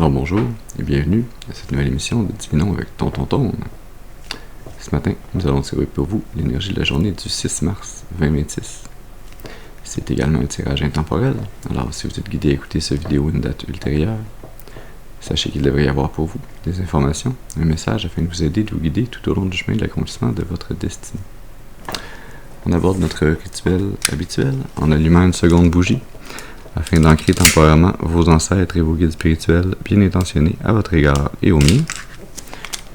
Alors bonjour et bienvenue à cette nouvelle émission de Divinons avec Tonton. Ce matin, nous allons tirer pour vous l'énergie de la journée du 6 mars 2026. C'est également un tirage intemporel, alors si vous êtes guidé à écouter cette vidéo à une date ultérieure, sachez qu'il devrait y avoir pour vous des informations, un message afin de vous aider, de vous guider tout au long du chemin de l'accomplissement de votre destinée. On aborde notre rituel habituel en allumant une seconde bougie, afin d'ancrer temporairement vos ancêtres et vos guides spirituels bien intentionnés à votre égard et au mien,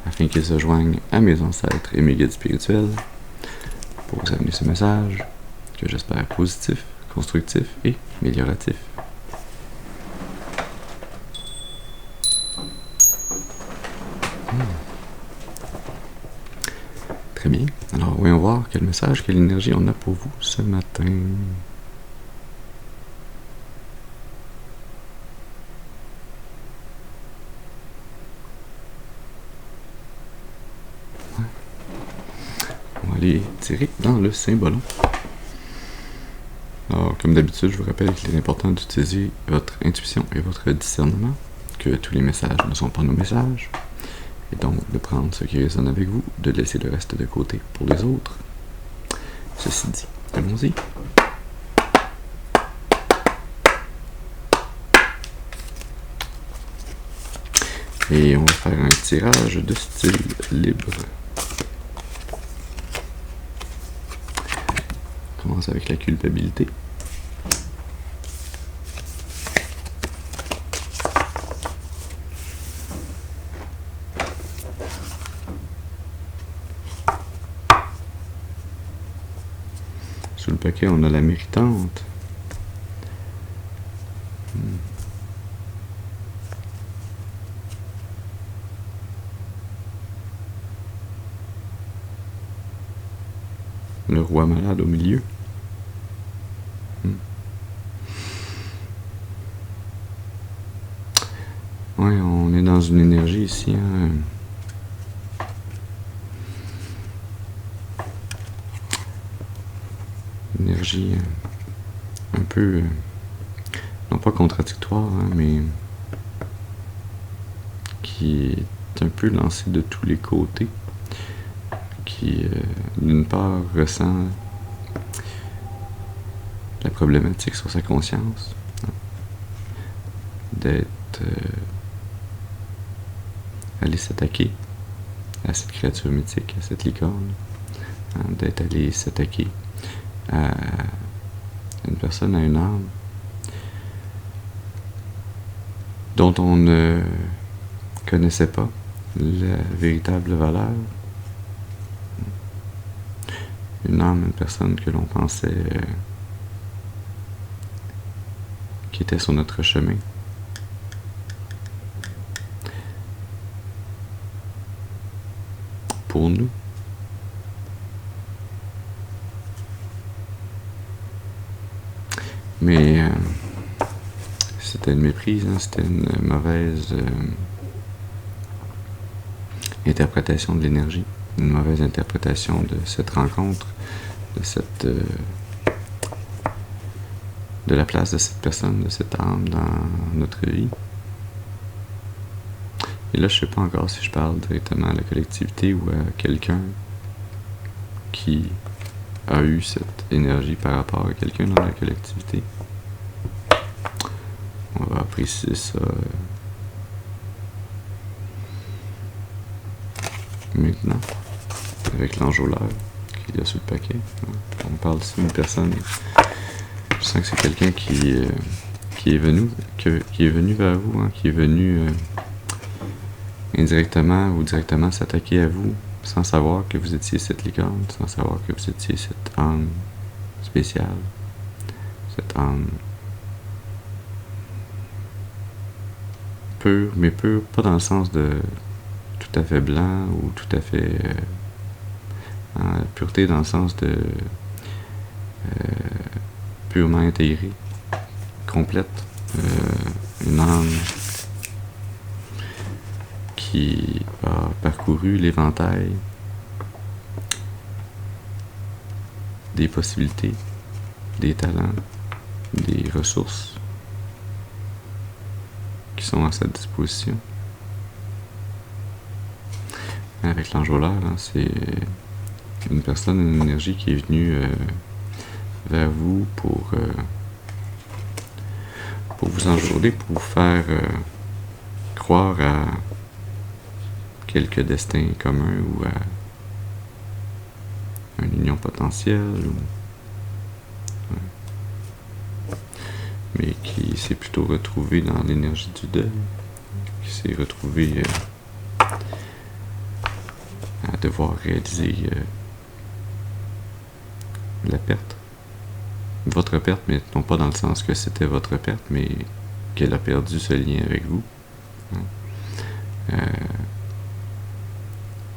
afin qu'ils se joignent à mes ancêtres et mes guides spirituels pour vous amener ce message que j'espère positif, constructif et amélioratif. Très bien, alors voyons voir quel message, quelle énergie on a pour vous ce matin. On va aller tirer dans le symbolon. Alors, comme d'habitude, je vous rappelle qu'il est important d'utiliser votre intuition et votre discernement, que tous les messages ne sont pas nos messages, et donc de prendre ce qui résonne avec vous, de laisser le reste de côté pour les autres. Ceci dit, allons-y. Et on va faire un tirage de style libre. On commence avec la culpabilité. Sous le paquet, on a la méritante. Le roi malade au milieu. Ouais, on est dans une énergie ici, hein. Énergie un peu, non pas contradictoire, hein, mais qui est un peu lancée de tous les côtés, qui d'une part ressent la problématique sur sa conscience, hein, d'être allé s'attaquer à cette créature mythique, à cette licorne, hein, d'être allé s'attaquer à une personne, à une âme dont on ne connaissait pas la véritable valeur. Une âme, une personne que l'on pensait qui était sur notre chemin. Pour nous. Mais c'était une méprise, hein, c'était une mauvaise interprétation de l'énergie, une mauvaise interprétation de cette rencontre, de cette de la place de cette personne, de cette âme dans notre vie. Et là, je sais pas encore si je parle directement à la collectivité ou à quelqu'un qui a eu cette énergie par rapport à quelqu'un dans la collectivité. On va apprécier ça maintenant, avec l'enjôleur qu'il y a sur le paquet. On parle ici d'une personne, je sens que c'est quelqu'un qui est venu vers vous, hein, qui est venu indirectement ou directement s'attaquer à vous, sans savoir que vous étiez cette licorne, sans savoir que vous étiez cette âme spéciale, cette âme pure, mais pure, pas dans le sens de tout à fait blanc ou tout à fait pureté dans le sens de purement intégrée, complète, une âme qui a parcouru l'éventail des possibilités, des talents, des ressources qui sont à sa disposition. Avec l'enjôleur, c'est une personne, une énergie qui est venue vers vous pour vous enjôler, pour vous faire croire à quelques destins communs ou à une union potentielle, mais qui s'est plutôt retrouvé dans l'énergie du deuil, qui s'est retrouvé à devoir réaliser la perte. Votre perte, mais non pas dans le sens que c'était votre perte, mais qu'elle a perdu ce lien avec vous.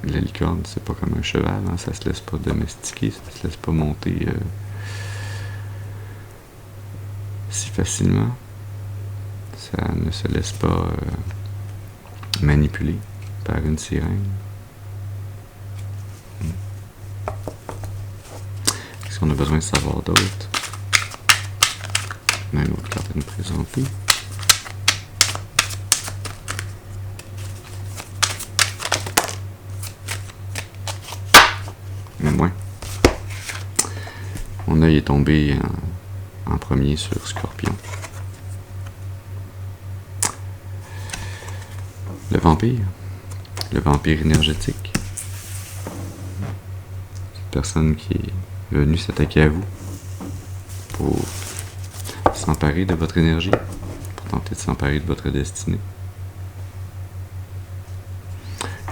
La licorne, c'est pas comme un cheval, ça se laisse pas domestiquer, ça se laisse pas monter si facilement. Ça ne se laisse pas manipuler par une sirène. Qu'est-ce qu'on a besoin de savoir d'autre? On a une autre carte à nous présenter. Mais moins. Mon œil est tombé en premier sur Scorpion. Le vampire énergétique. Cette personne qui est venue s'attaquer à vous pour s'emparer de votre énergie, pour tenter de s'emparer de votre destinée.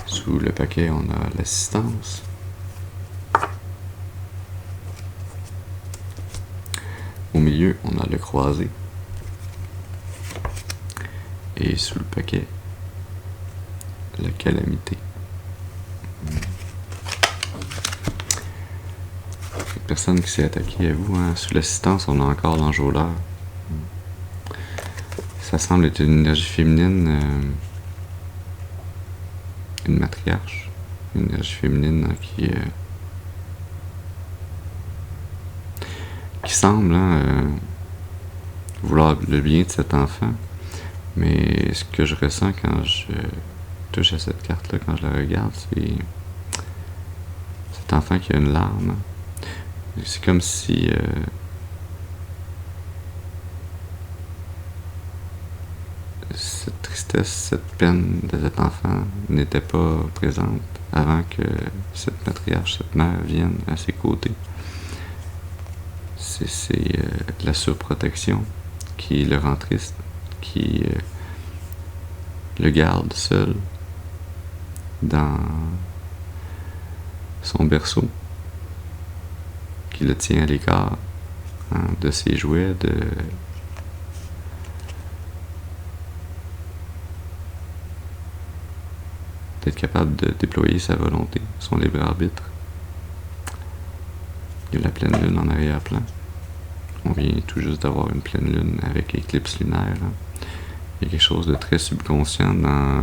Sous le paquet, on a l'assistance. Au milieu, on a le croisé. Et sous le paquet, la calamité. Cette personne qui s'est attaquée à vous, sous l'assistance, on a encore l'enjôleur. Ça semble être une énergie féminine, une matriarche, une énergie féminine qui semble vouloir le bien de cet enfant, mais ce que je ressens quand je touche à cette carte-là, quand je la regarde, c'est cet enfant qui a une larme. C'est comme si cette tristesse, cette peine de cet enfant n'était pas présente avant que cette matriarche, cette mère vienne à ses côtés. C'est la surprotection qui le rend triste, qui le garde seul dans son berceau, qui le tient à l'écart de ses jouets, d'être capable de déployer sa volonté, son libre arbitre. Il y a la pleine lune en arrière-plan. On vient tout juste d'avoir une pleine lune avec éclipse lunaire. Il y a quelque chose de très subconscient dans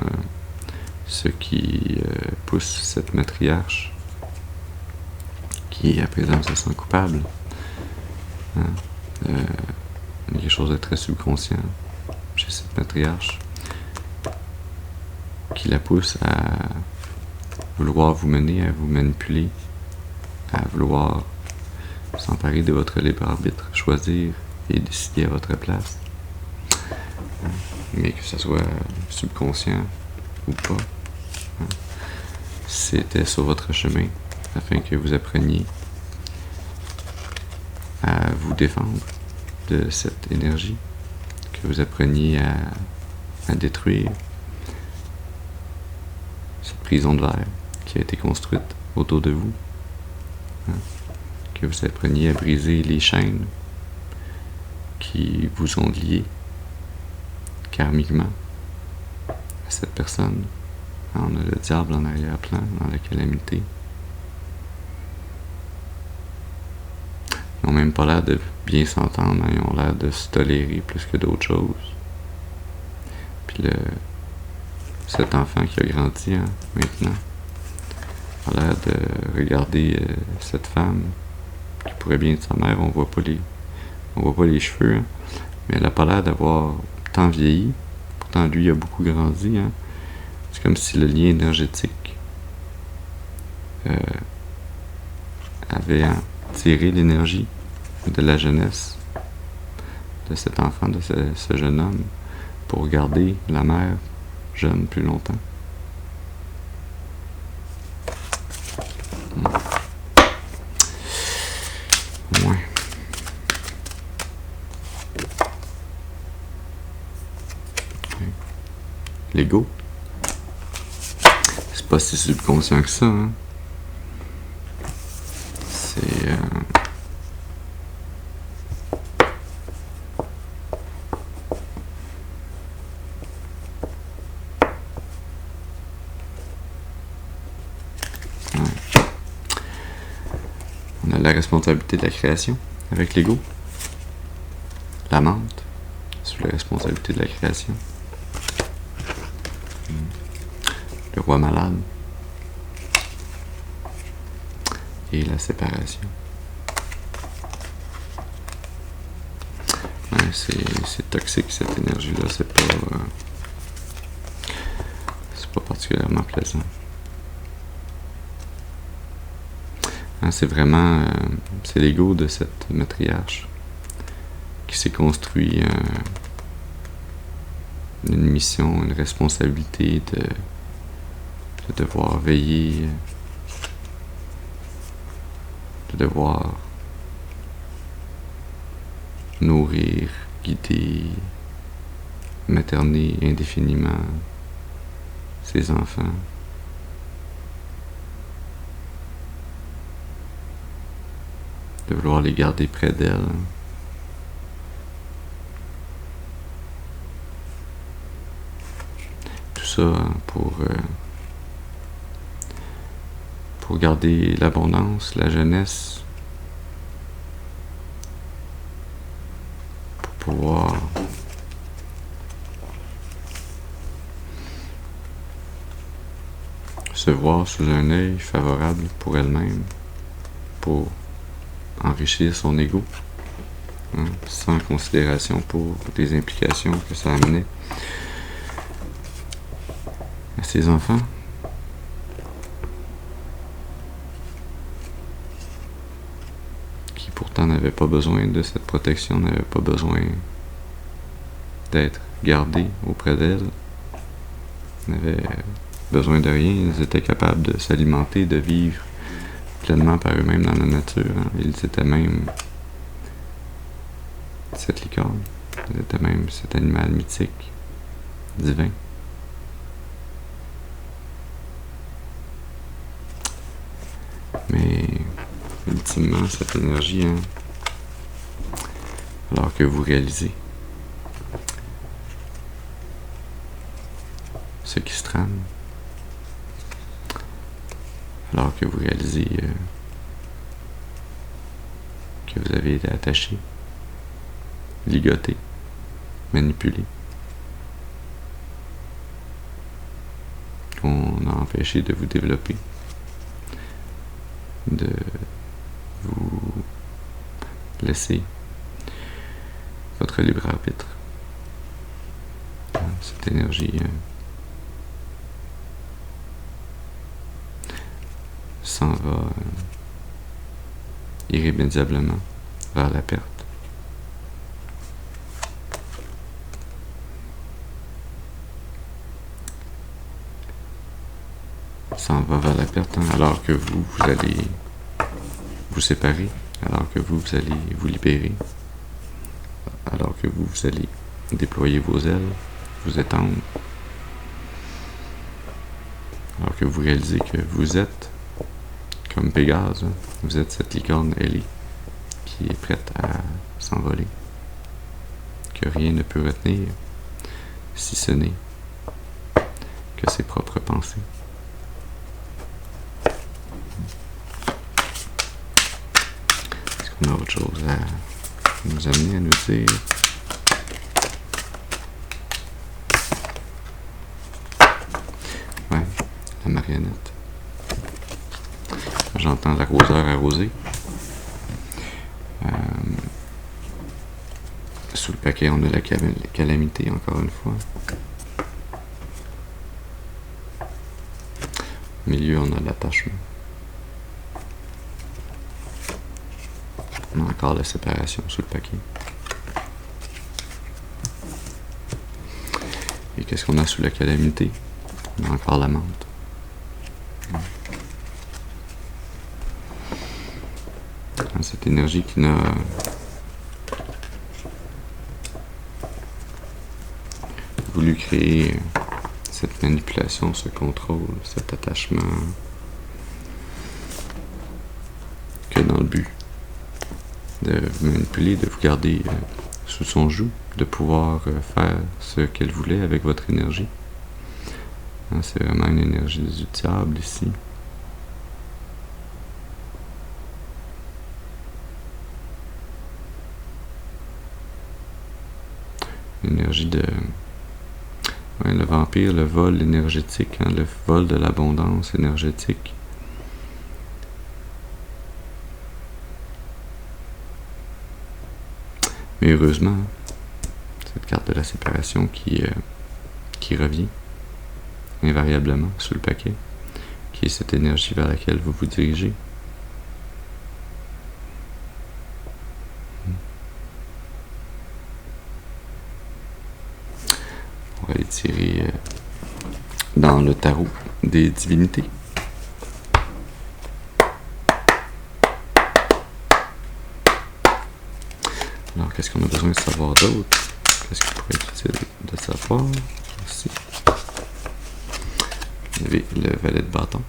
ce qui pousse cette matriarche, qui à présent se sent coupable. Il y a quelque chose de très subconscient chez cette matriarche qui la pousse à vouloir vous mener, à vous manipuler, à vouloir s'emparer de votre libre arbitre, choisir et décider à votre place. Mais que ce soit subconscient ou pas, c'était sur votre chemin afin que vous appreniez à vous défendre de cette énergie, que vous appreniez à détruire cette prison de verre qui a été construite autour de vous, que vous appreniez à briser les chaînes qui vous ont lié karmiquement à cette personne. On a le diable en arrière-plan, dans la calamité. Ils n'ont même pas l'air de bien s'entendre, ils ont l'air de se tolérer plus que d'autres choses. Puis cet enfant qui a grandi maintenant a l'air de regarder cette femme qui pourrait bien être sa mère. On voit pas les cheveux, mais elle a pas l'air d'avoir tant vieilli. pourtant lui a beaucoup grandi, hein. C'est comme si le lien énergétique avait tiré l'énergie de la jeunesse de cet enfant, de ce jeune homme, pour garder la mère jeune plus longtemps. Ouais. L'ego, c'est pas si subconscient que ça, hein. C'est on a la responsabilité de la création avec l'ego. La menthe, sous la responsabilité de la création. Le roi malade. Et la séparation. Ouais, c'est toxique cette énergie-là, c'est pas particulièrement plaisant. Hein, c'est vraiment c'est l'ego de cette matriarche qui s'est construit une mission, une responsabilité de devoir veiller, de devoir nourrir, guider, materner indéfiniment ses enfants. De vouloir les garder près d'elle. Tout ça pour garder l'abondance, la jeunesse, pour pouvoir se voir sous un œil favorable pour elle-même, pour enrichir son ego, hein, sans considération pour les implications que ça amenait à ses enfants. Qui pourtant n'avaient pas besoin de cette protection, n'avaient pas besoin d'être gardés auprès d'elle, n'avaient besoin de rien, ils étaient capables de s'alimenter, de vivre pleinement par eux-mêmes dans la nature, hein. Ils étaient même cette licorne, ils étaient même cet animal mythique, divin. Mais ultimement, cette énergie, hein, alors que vous réalisez ce qui se trame, alors que vous réalisez que vous avez été attaché, ligoté, manipulé, qu'on a empêché de vous développer, de vous laisser votre libre arbitre. Cette énergie s'en va irrémédiablement vers la perte. S'en va vers la perte, hein, alors que vous allez vous séparer, alors que vous allez vous libérer, alors que vous allez déployer vos ailes, vous étendre, alors que vous réalisez que vous êtes comme Pégase, hein, vous êtes cette licorne ailée qui est prête à s'envoler, que rien ne peut retenir, si ce n'est que ses propres pensées. Est-ce qu'on a autre chose à nous amener, à nous dire? Ouais, la marionnette. J'entends l'arroseur arroser. Sous le paquet, on a la calamité, encore une fois. Au milieu, on a l'attachement. On a encore la séparation sous le paquet. Et qu'est-ce qu'on a sous la calamité? On a encore la menthe. Cette énergie qui n'a voulu créer cette manipulation, ce contrôle, cet attachement, que dans le but de vous manipuler, de vous garder sous son joug, de pouvoir faire ce qu'elle voulait avec votre énergie. C'est vraiment une énergie du diable ici. L'énergie de... Ouais, le vampire, le vol énergétique, le vol de l'abondance énergétique. Mais heureusement, cette carte de la séparation qui revient invariablement sous le paquet, qui est cette énergie vers laquelle vous vous dirigez. On va aller tirer dans le tarot des divinités. Alors, qu'est-ce qu'on a besoin de savoir d'autre? Qu'est-ce qui pourrait être utile de savoir? Ici. Vous avez le valet de bâton.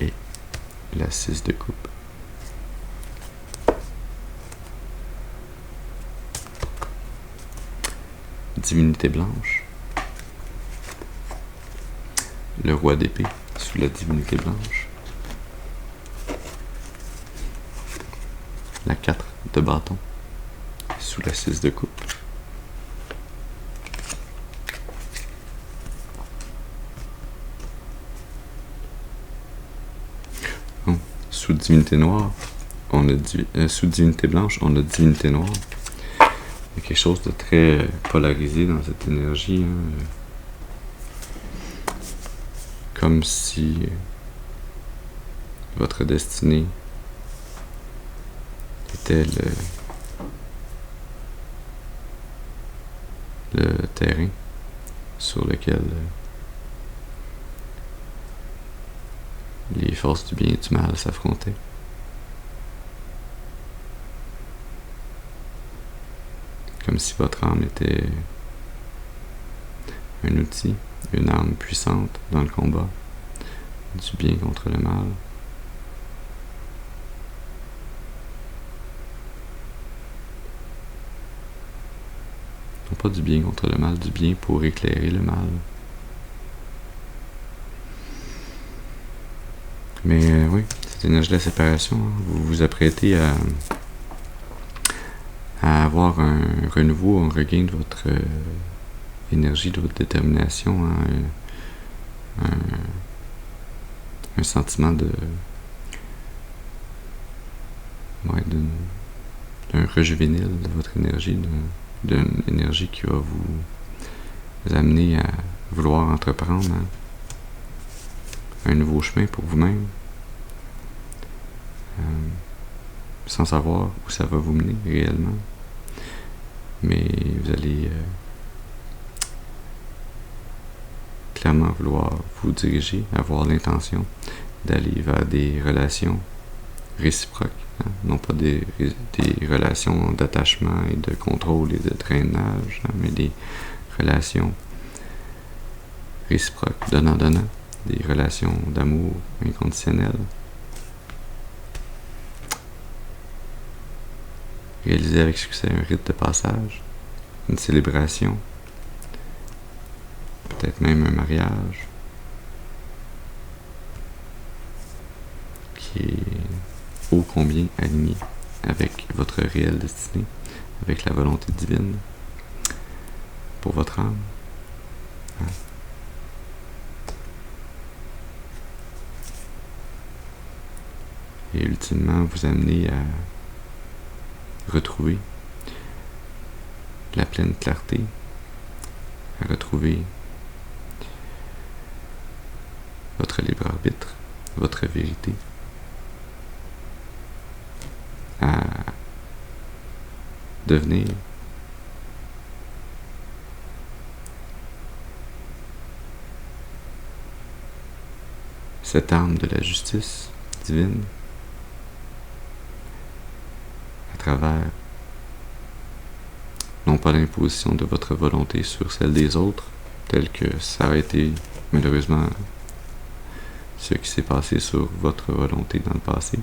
Et la 6 de coupe. Divinité blanche. Le roi d'épée sous la divinité blanche. La 4 de bâton sous la 6 de coupe. Sous divinité noire, on a sous divinité blanche, on a divinité noire. Il y a quelque chose de très polarisé dans cette énergie. Comme si votre destinée était le terrain sur lequel les forces du bien et du mal s'affrontaient. Comme si votre âme était un outil, une arme puissante dans le combat du bien contre le mal. Non pas du bien contre le mal, du bien pour éclairer le mal. Mais oui, cette énergie de la séparation, vous vous apprêtez à avoir un renouveau, un regain de votre énergie, de votre détermination, un sentiment d'un rejuvénil de votre énergie, d'une énergie qui va vous amener à vouloir entreprendre un nouveau chemin pour vous-même, sans savoir où ça va vous mener réellement. Mais vous allez clairement vouloir vous diriger, avoir l'intention d'aller vers des relations réciproques, non pas des relations d'attachement et de contrôle et de drainage, mais des relations réciproques, donnant-donnant, des relations d'amour inconditionnel. Réaliser avec succès un rite de passage, une célébration, peut-être même un mariage qui est ô combien aligné avec votre réelle destinée, avec la volonté divine pour votre âme. Et ultimement vous amener à retrouver la pleine clarté, à retrouver votre libre arbitre, votre vérité, à devenir cette arme de la justice divine à travers non pas l'imposition de votre volonté sur celle des autres, tel que ça a été malheureusement ce qui s'est passé sur votre volonté dans le passé,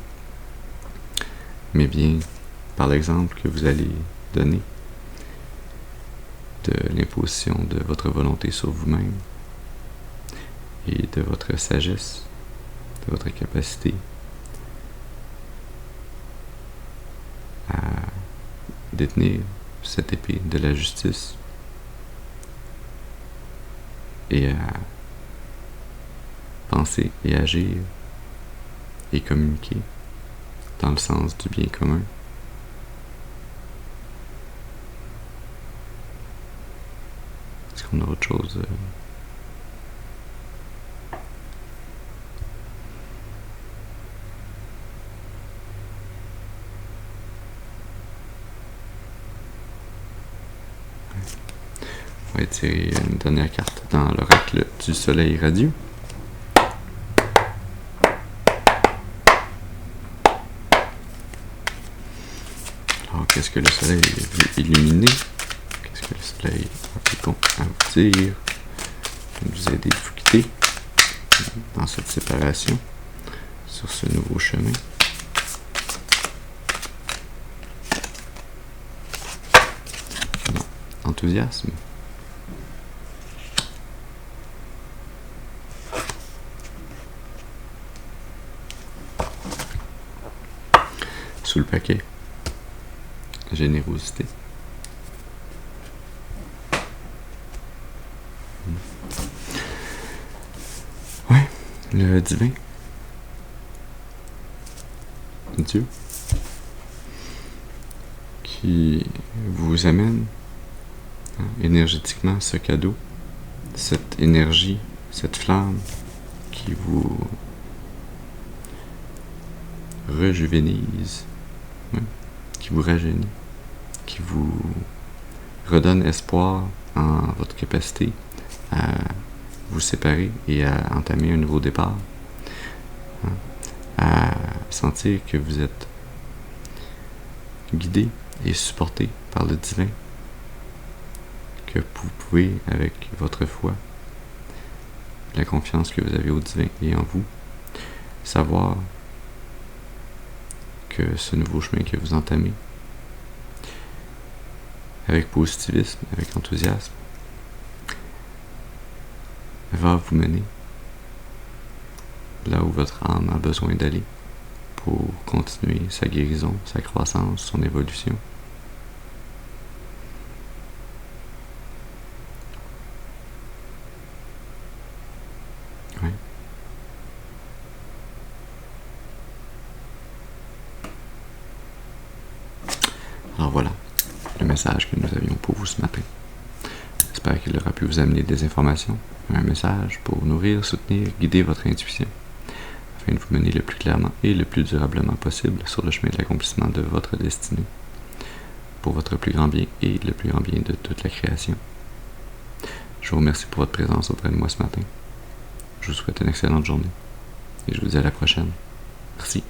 mais bien par l'exemple que vous allez donner de l'imposition de votre volonté sur vous-même et de votre sagesse, de votre capacité à détenir cette épée de la justice et à penser et agir et communiquer dans le sens du bien commun. Est-ce qu'on a autre chose? On va étirer une dernière carte dans l'oracle du soleil radieux. Alors, qu'est-ce que le soleil veut illuminer? Qu'est-ce que le soleil a bon à vous dire? Vous aider à vous quitter dans cette séparation, sur ce nouveau chemin. Enthousiasme. Sous le paquet. Générosité. Ouais, le divin. Dieu. Qui vous amène énergétiquement ce cadeau, cette énergie, cette flamme qui vous rejuvénise, qui vous rajeunit, qui vous redonne espoir en votre capacité à vous séparer et à entamer un nouveau départ, à sentir que vous êtes guidé et supporté par le divin, que vous pouvez, avec votre foi, la confiance que vous avez au divin et en vous, savoir que ce nouveau chemin que vous entamez, avec positivisme, avec enthousiasme, va vous mener là où votre âme a besoin d'aller pour continuer sa guérison, sa croissance, son évolution. Ouais. Alors voilà, le message que nous avions pour vous ce matin. J'espère qu'il aura pu vous amener des informations, un message pour nourrir, soutenir, guider votre intuition, afin de vous mener le plus clairement et le plus durablement possible sur le chemin de l'accomplissement de votre destinée, pour votre plus grand bien et le plus grand bien de toute la création. Je vous remercie pour votre présence auprès de moi ce matin. Je vous souhaite une excellente journée et je vous dis à la prochaine. Merci.